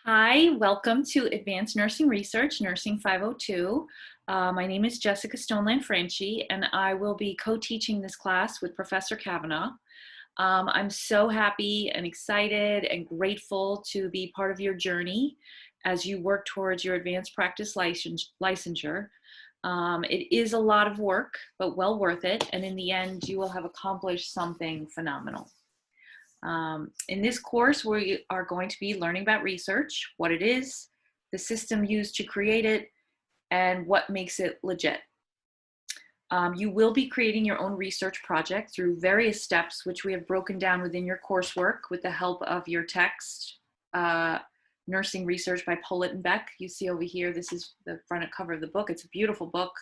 Hi, welcome to Advanced Nursing Research, Nursing 502. My name is Ch.1+2, and I will be co-teaching this class with Professor Kavanaugh. I'm so happy and excited and grateful to be part of your journey as you work towards your advanced practice licensure. It is a lot of work, but well worth it, and in the end, you will have accomplished something phenomenal. In this course, we are going to be learning about research, what it is, the system used to create it, and what makes it legit. You will be creating your own research project through various steps, which we have broken down within your coursework with the help of your text, Nursing Research by Pollitt and Beck. You see over here, this is the front cover of the book. It's a beautiful book.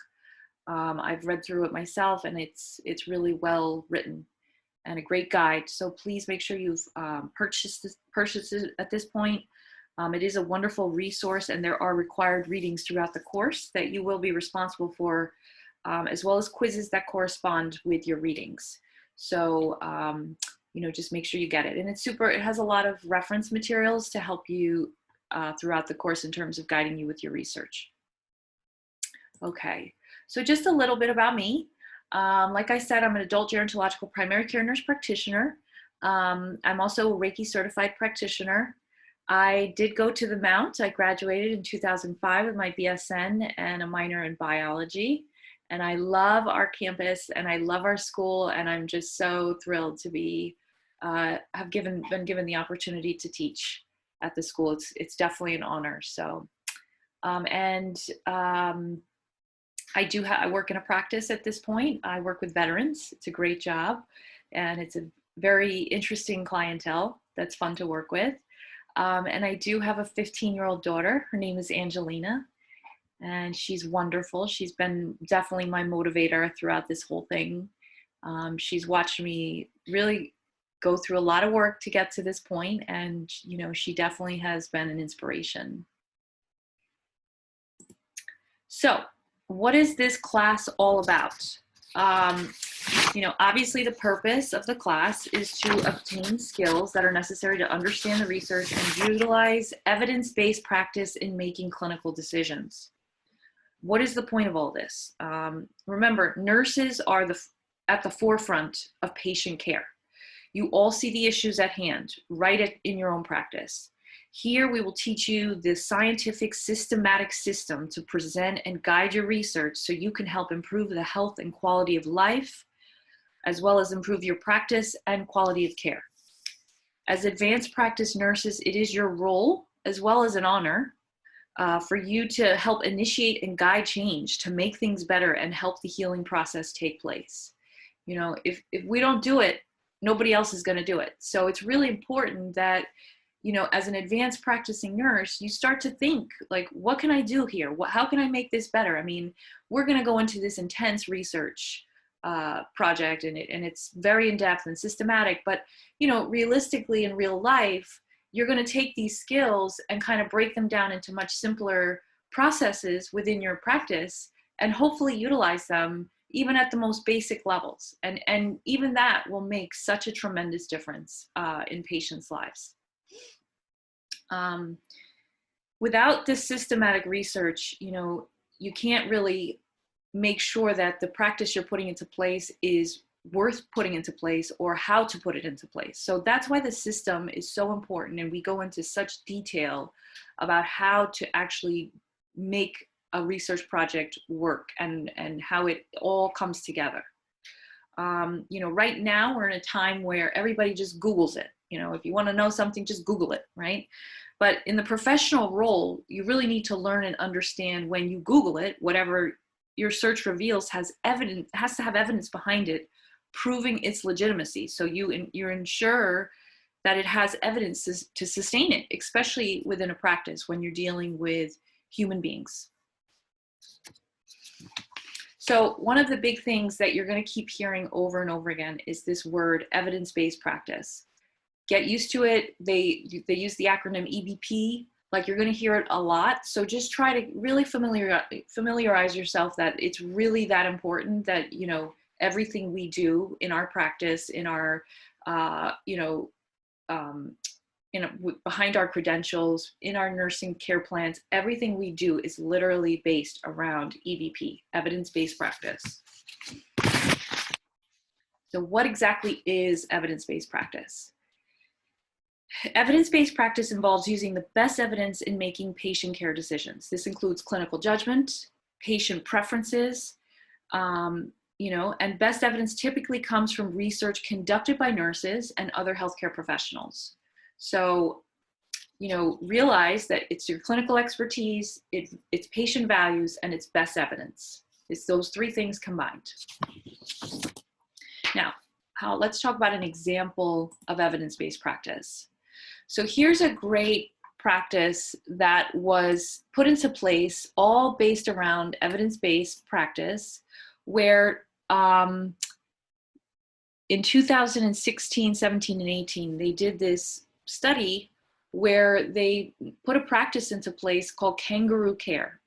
I've read through it myself, and it's really well written and a great guide. So please make sure you've purchased it at this point. It is a wonderful resource, and there are required readings throughout the course that you will be responsible for, as well as quizzes that correspond with your readings. So, just make sure you get it. And it has a lot of reference materials to help you throughout the course in terms of guiding you with your research. Okay, so just a little bit about me. Like I said, I'm an adult gerontological primary care nurse practitioner. I'm also a Reiki certified practitioner. I did go to the Mount. I graduated in 2005 with my BSN and a minor in biology. And I love our campus and I love our school, and I'm just so thrilled to be been given the opportunity to teach at the school. It's definitely an honor. So, I work in a practice at this point. I work with veterans. It's a great job, and it's a very interesting clientele that's fun to work with. And I do have a 15-year-old daughter. Her name is Angelina, and she's wonderful. She's been definitely my motivator throughout this whole thing. She's watched me really go through a lot of work to get to this point, and she definitely has been an inspiration. So, what is this class all about? Obviously the purpose of the class is to obtain skills that are necessary to understand the research and utilize evidence-based practice in making clinical decisions. What is the point of all this? Remember, nurses are at the forefront of patient care. You all see the issues at hand, in your own practice. Here, we will teach you the scientific systematic system to present and guide your research so you can help improve the health and quality of life, as well as improve your practice and quality of care. As advanced practice nurses, it is your role, as well as an honor, for you to help initiate and guide change to make things better and help the healing process take place. If we don't do it, nobody else is going to do it. So it's really important that as an advanced practicing nurse, you start to think, like, what can I do here? How can I make this better? I mean, we're going to go into this intense research project, and it's very in-depth and systematic, but, realistically in real life, you're going to take these skills and kind of break them down into much simpler processes within your practice and hopefully utilize them even at the most basic levels. And even that will make such a tremendous difference in patients' lives. Without this systematic research, you can't really make sure that the practice you're putting into place is worth putting into place or how to put it into place. So that's why the system is so important, and we go into such detail about how to actually make a research project work and how it all comes together. Right now we're in a time where everybody just Googles it. If you want to know something, just Google it, right? But in the professional role, you really need to learn and understand when you Google it, whatever your search reveals has to have evidence behind it, proving its legitimacy. So you ensure that it has evidence to sustain it, especially within a practice when you're dealing with human beings. So one of the big things that you're going to keep hearing over and over again is this word, evidence-based practice. Get used to it. They use the acronym EBP. Like, you're going to hear it a lot. So just try to really familiarize yourself that it's really that important that, everything we do in our practice, in our, behind our credentials, in our nursing care plans, everything we do is literally based around EBP, evidence-based practice. So what exactly is evidence-based practice? Evidence-based practice involves using the best evidence in making patient care decisions. This includes clinical judgment, patient preferences, and best evidence typically comes from research conducted by nurses and other healthcare professionals. So, realize that it's your clinical expertise, it's patient values, and it's best evidence. It's those three things combined. Now, let's talk about an example of evidence-based practice. So here's a great practice that was put into place, all based around evidence-based practice, where in 2016, 17, and 18, they did this study where they put a practice into place called kangaroo care.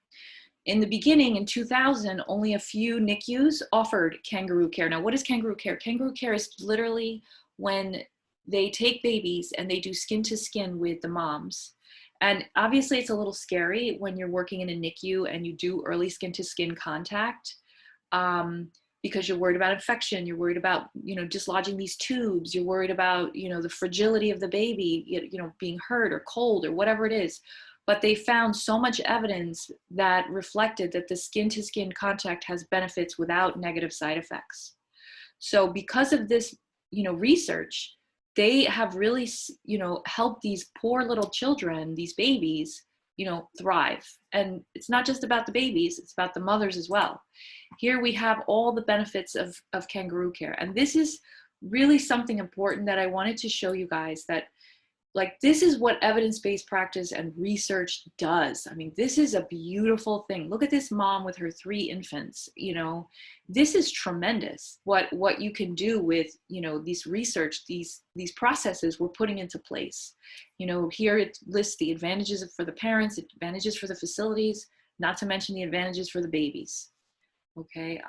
In the beginning, in 2000, only a few NICUs offered kangaroo care. Now, what is kangaroo care? Kangaroo care is literally when they take babies and they do skin to skin with the moms. And obviously it's a little scary when you're working in a NICU and you do early skin to skin contact, because you're worried about infection, you're worried about, dislodging these tubes, you're worried about, the fragility of the baby, being hurt or cold or whatever it is. But they found so much evidence that reflected that the skin to skin contact has benefits without negative side effects. So because of this, research, they have really, helped these poor little children, these babies, thrive. And it's not just about the babies, it's about the mothers as well. Here we have all the benefits of kangaroo care. And this is really something important that I wanted to show you guys, that this is what evidence-based practice and research does. I mean, this is a beautiful thing. Look at this mom with her 3 infants. This is tremendous what you can do with, this research, these processes we're putting into place. Here it lists the advantages for the parents, advantages for the facilities, not to mention the advantages for the babies. Okay.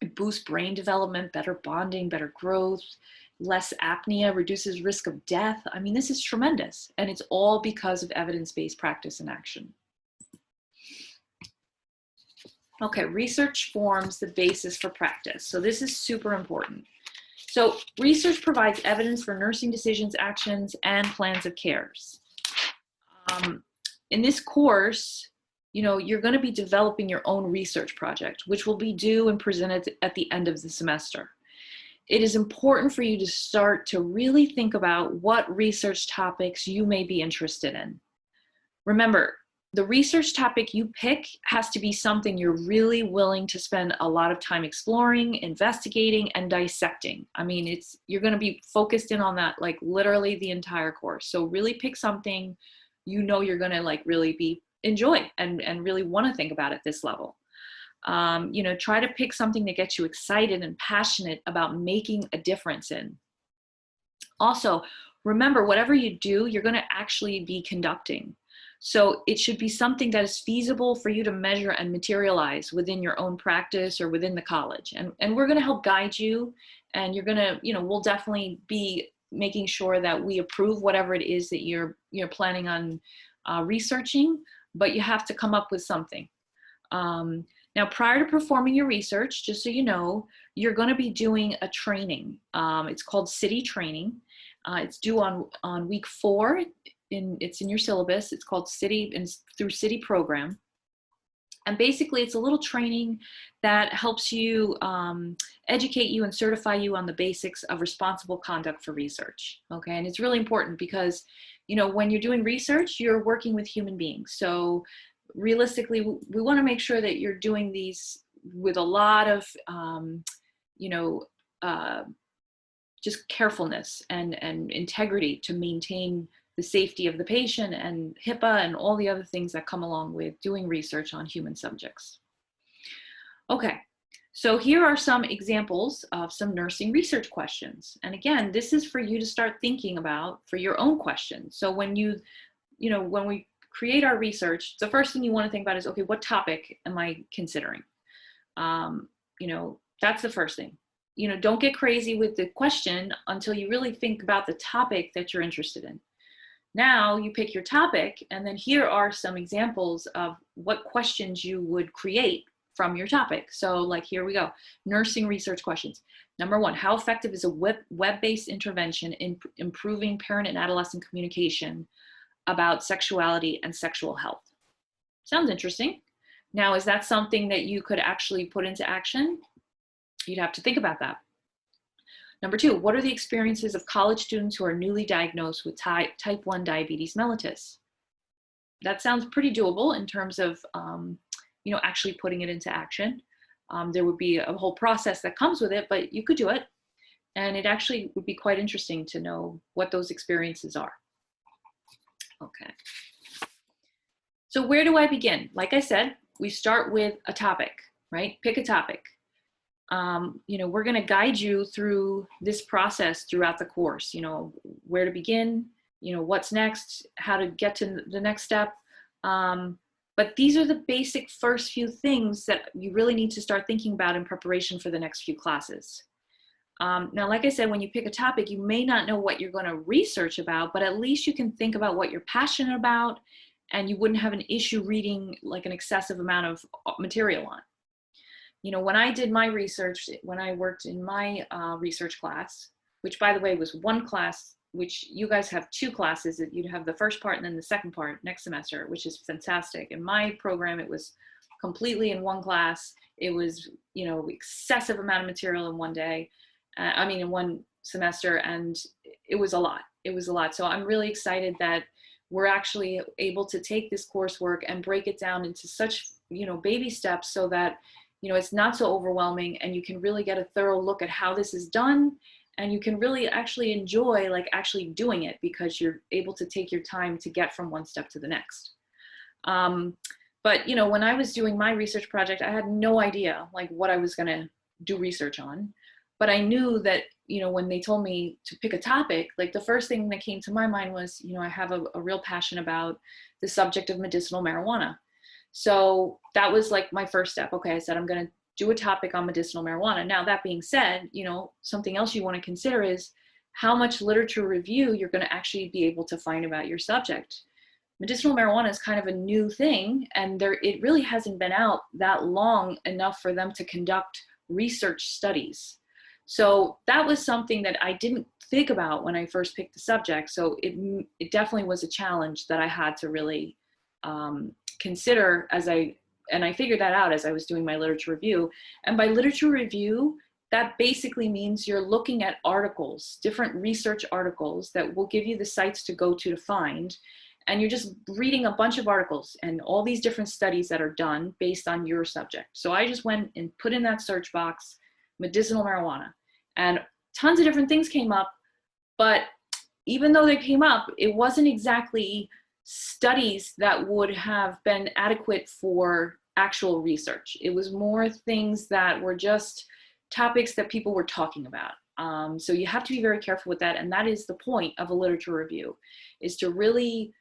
It boosts brain development, better bonding, better growth, less apnea, reduces risk of death. I mean, this is tremendous. And it's all because of evidence-based practice and action. Okay, research forms the basis for practice. So this is super important. So research provides evidence for nursing decisions, actions, and plans of cares. In this course, you're going to be developing your own research project, which will be due and presented at the end of the semester. It is important for you to start to really think about what research topics you may be interested in. Remember, the research topic you pick has to be something you're really willing to spend a lot of time exploring, investigating, and dissecting. I mean, you're going to be focused in on that literally the entire course. So really pick something you're going to really enjoy and really want to think about at this level. Try to pick something that gets you excited and passionate about making a difference in. Also, remember, whatever you do, you're going to actually be conducting. So it should be something that is feasible for you to measure and materialize within your own practice or within the college. And we're going to help guide you, and you're going to, we'll definitely be making sure that we approve whatever it is that you're planning on researching, but you have to come up with something. Now, prior to performing your research, just so you know, you're going to be doing a training. It's called City Training. It's due on week 4. It's in your syllabus. It's called City and through City program. And basically, it's a little training that helps you educate you and certify you on the basics of responsible conduct for research. Okay, and it's really important because, when you're doing research, you're working with human beings. So realistically, we want to make sure that you're doing these with a lot of, just carefulness and integrity to maintain the safety of the patient and HIPAA and all the other things that come along with doing research on human subjects. Okay, so here are some examples of some nursing research questions. And again, this is for you to start thinking about for your own questions. So when when we create our research, the first thing you want to think about is, okay, what topic am I considering? That's the first thing. don't get crazy with the question until you really think about the topic that you're interested in. Now you pick your topic, and then here are some examples of what questions you would create from your topic. So like, here we go, nursing research questions. Number one, how effective is a web-based intervention in improving parent and adolescent communication about sexuality and sexual health? Sounds interesting. Now, is that something that you could actually put into action? You'd have to think about that. Number two, what are the experiences of college students who are newly diagnosed with type 1 diabetes mellitus? That sounds pretty doable in terms of actually putting it into action. There would be a whole process that comes with it, but you could do it. And it actually would be quite interesting to know what those experiences are. Okay. So where do I begin? Like I said, we start with a topic, right? Pick a topic. We're going to guide you through this process throughout the course, where to begin, what's next, how to get to the next step. But these are the basic first few things that you really need to start thinking about in preparation for the next few classes. Now, like I said, when you pick a topic, you may not know what you're going to research about, but at least you can think about what you're passionate about, and you wouldn't have an issue reading like an excessive amount of material on. When I did my research, when I worked in my research class, which by the way was one class, which you guys have two classes, that you'd have the first part and then the second part next semester, which is fantastic. In my program, it was completely in one class. It was, excessive amount of material in one day. In one semester, and it was a lot. It was a lot. So I'm really excited that we're actually able to take this coursework and break it down into such, baby steps so that, it's not so overwhelming, and you can really get a thorough look at how this is done, and you can really actually enjoy actually doing it because you're able to take your time to get from one step to the next. But when I was doing my research project, I had no idea what I was going to do research on. But I knew that, when they told me to pick a topic, the first thing that came to my mind was, I have a real passion about the subject of medicinal marijuana. So that was my first step. Okay, I said, I'm going to do a topic on medicinal marijuana. Now, that being said, something else you want to consider is how much literature review you're going to actually be able to find about your subject. Medicinal marijuana is kind of a new thing, and it really hasn't been out that long enough for them to conduct research studies. So that was something that I didn't think about when I first picked the subject. So it definitely was a challenge that I had to really consider and I figured that out as I was doing my literature review. And by literature review, that basically means you're looking at articles, different research articles that will give you the sites to go to find. And you're just reading a bunch of articles and all these different studies that are done based on your subject. So I just went and put in that search box, medicinal marijuana, and tons of different things came up. But even though they came up, it wasn't exactly studies that would have been adequate for actual research. It was more things that were just topics that people were talking about. So you have to be very careful with that. And that is the point of a literature review, is to really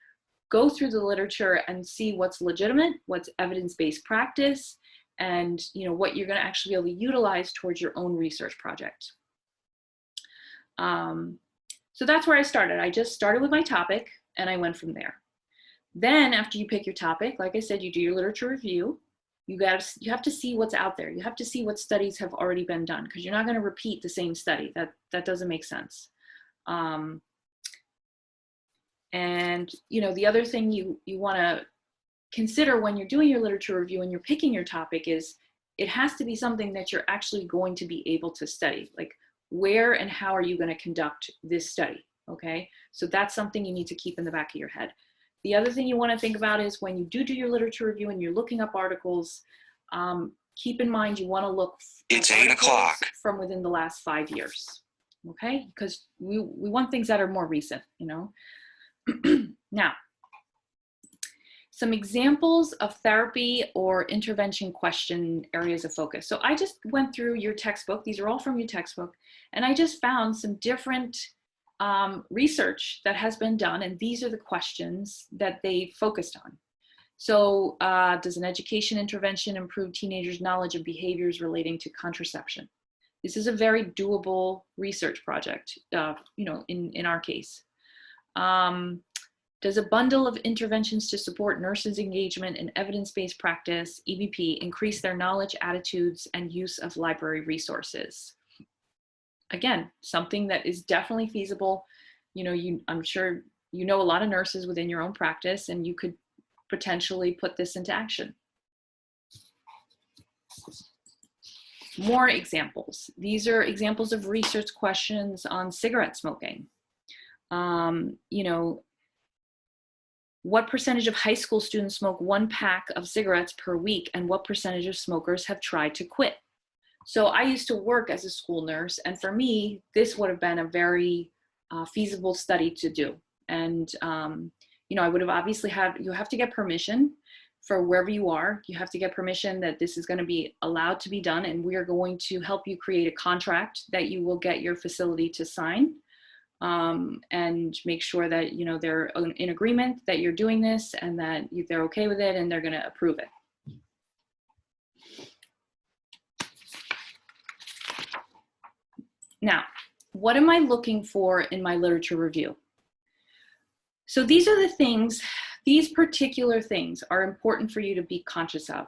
go through the literature and see what's legitimate, what's evidence-based practice, and what you're going to actually be able to utilize towards your own research project. So that's where I started. I just started with my topic and I went from there. Then after you pick your topic, like I said, you do your literature review. You have to see what's out there. You have to see what studies have already been done, because you're not going to repeat the same study. That doesn't make sense. And the other thing you want to consider when you're doing your literature review and you're picking your topic is it has to be something that you're actually going to be able to study. Like, where and how are you going to conduct this study? Okay, so that's something you need to keep in the back of your head. The other thing you want to think about is when you do your literature review and you're looking up articles, keep in mind you want to look it's 8 o'clock from within the last 5 years. Okay, because we want things that are more recent, Now, some examples of therapy or intervention question areas of focus. So I just went through your textbook. These are all from your textbook. And I just found some different research that has been done. And these are the questions that they focused on. So does an education intervention improve teenagers' knowledge of behaviors relating to contraception? This is a very doable research project, you know, in our case. Does a bundle of interventions to support nurses' engagement in evidence-based practice, EBP, increase their knowledge, attitudes, and use of library resources? Again, something that is definitely feasible. You know, I'm sure you know a lot of nurses within your own practice, and you could potentially put this into action. More examples. These are examples of research questions on cigarette smoking. You know, what percentage of high school students smoke 1 pack of cigarettes per week, and what percentage of smokers have tried to quit? So I used to work as a school nurse, and for me, this would have been a very feasible study to do. And, you know, I would have obviously you have to get permission for wherever you are. You have to get permission that this is going to be allowed to be done, and we are going to help you create a contract that you will get your facility to sign, and make sure that, you know, they're in agreement that you're doing this and that they're okay with it and they're going to approve it. Now, what am I looking for in my literature review? So these are the things, these particular things are important for you to be conscious of.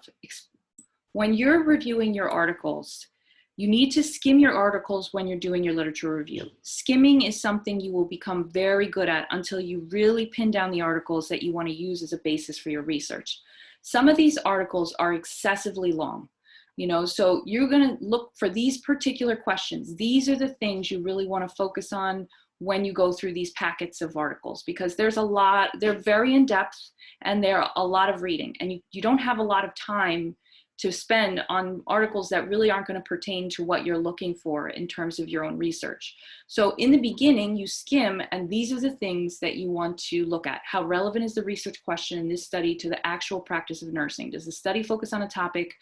When you're reviewing your articles, you need to skim your articles when you're doing your literature review. Skimming is something you will become very good at until you really pin down the articles that you want to use as a basis for your research. Some of these articles are excessively long. You know, so you're going to look for these particular questions. These are the things you really want to focus on when you go through these packets of articles, because there's a lot, they're very in depth and they're a lot of reading, and you don't have a lot of time to spend on articles that really aren't going to pertain to what you're looking for in terms of your own research. So in the beginning, you skim, and these are the things that you want to look at. How relevant is the research question in this study to the actual practice of nursing? Does the study focus on a topic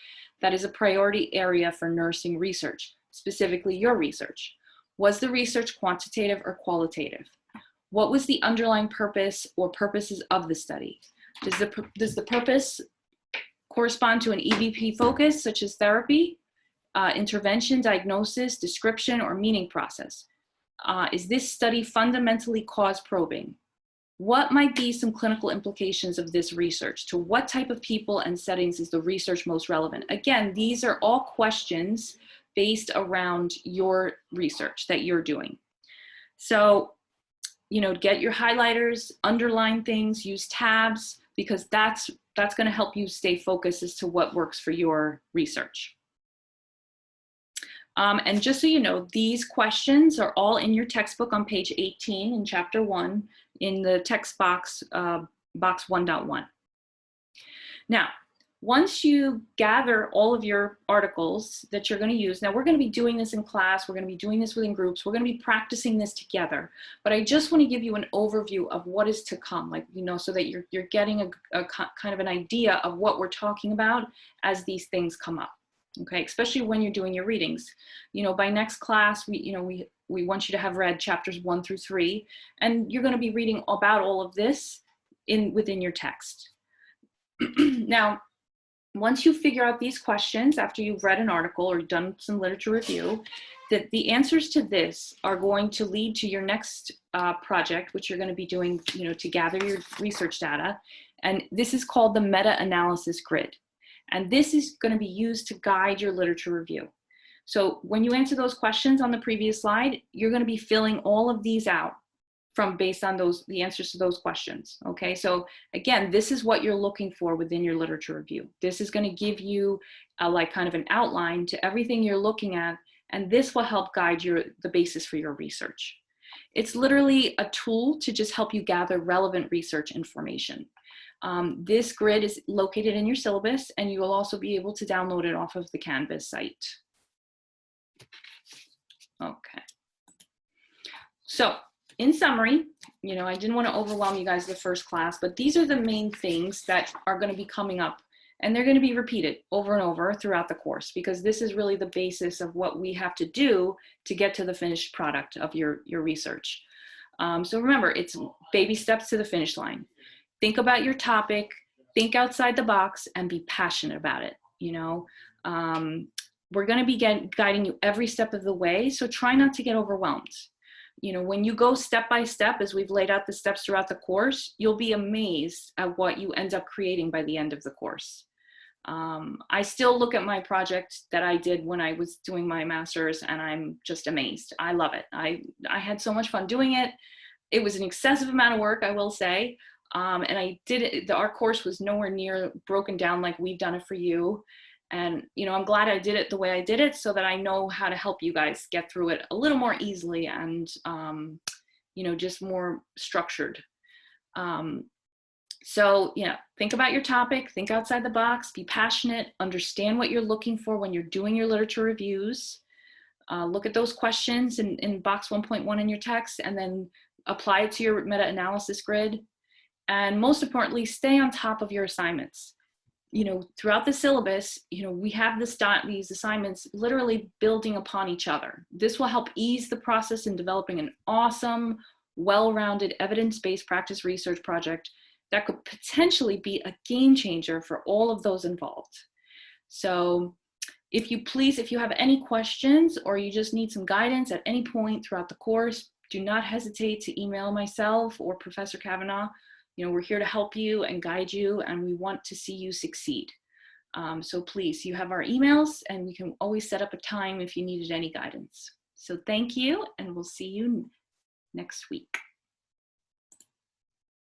that is a priority area for nursing research, specifically your research? Was the research quantitative or qualitative? What was the underlying purpose or purposes of the study? Does the purpose correspond to an EBP focus, such as therapy, intervention, diagnosis, description, or meaning process? Is this study fundamentally cause probing? What might be some clinical implications of this research? To what type of people and settings is the research most relevant? Again, these are all questions based around your research that you're doing. So, you know, get your highlighters, underline things, use tabs, because that's going to help you stay focused as to what works for your research. And just so you know, these questions are all in your textbook on page 18 in chapter 1 in the text box, box 1.1. Now, once you gather all of your articles that you're going to use, now we're going to be doing this in class, we're going to be doing this within groups, we're going to be practicing this together, but I just want to give you an overview of what is to come, like, you know, so that you're getting a kind of an idea of what we're talking about as these things come up, okay, especially when you're doing your readings. You know, by next class, we want you to have read chapters 1 through 3, and you're going to be reading about all of this within your text. Now, once you figure out these questions after you've read an article or done some literature review, that the answers to this are going to lead to your next project, which you're going to be doing, you know, to gather your research data. And this is called the meta-analysis grid. And this is going to be used to guide your literature review. So when you answer those questions on the previous slide, you're going to be filling all of these out based on the answers to those questions. Okay, so again, this is what you're looking for within your literature review. This is going to give you like kind of an outline to everything you're looking at, and this will help guide the basis for your research. It's literally a tool to just help you gather relevant research information. This grid is located in your syllabus, and you will also be able to download it off of the Canvas site. Okay, so in summary, you know, I didn't want to overwhelm you guys the first class, but these are the main things that are going to be coming up, and they're going to be repeated over and over throughout the course, because this is really the basis of what we have to do to get to the finished product of your research. So remember, it's baby steps to the finish line. Think about your topic, think outside the box, and be passionate about it. You know, we're going to be guiding you every step of the way. So try not to get overwhelmed. You know, when you go step by step, as we've laid out the steps throughout the course, you'll be amazed at what you end up creating by the end of the course. I still look at my project that I did when I was doing my master's, and I'm just amazed. I love it. I had so much fun doing it. It was an excessive amount of work, I will say. And I did it, our course was nowhere near broken down like we've done it for you. And, you know, I'm glad I did it the way I did it so that I know how to help you guys get through it a little more easily and, you know, just more structured. So, yeah, think about your topic, think outside the box, be passionate, understand what you're looking for when you're doing your literature reviews. Look at those questions in box 1.1 in your text, and then apply it to your meta-analysis grid. And most importantly, stay on top of your assignments. You know, throughout the syllabus, you know, we have these assignments literally building upon each other. This will help ease the process in developing an awesome, well-rounded, evidence-based practice research project that could potentially be a game changer for all of those involved. So if you have any questions or you just need some guidance at any point throughout the course, do not hesitate to email myself or Professor Kavanaugh. You know, we're here to help you and guide you, and we want to see you succeed. So please, you have our emails, and we can always set up a time if you needed any guidance. So thank you, and we'll see you next week.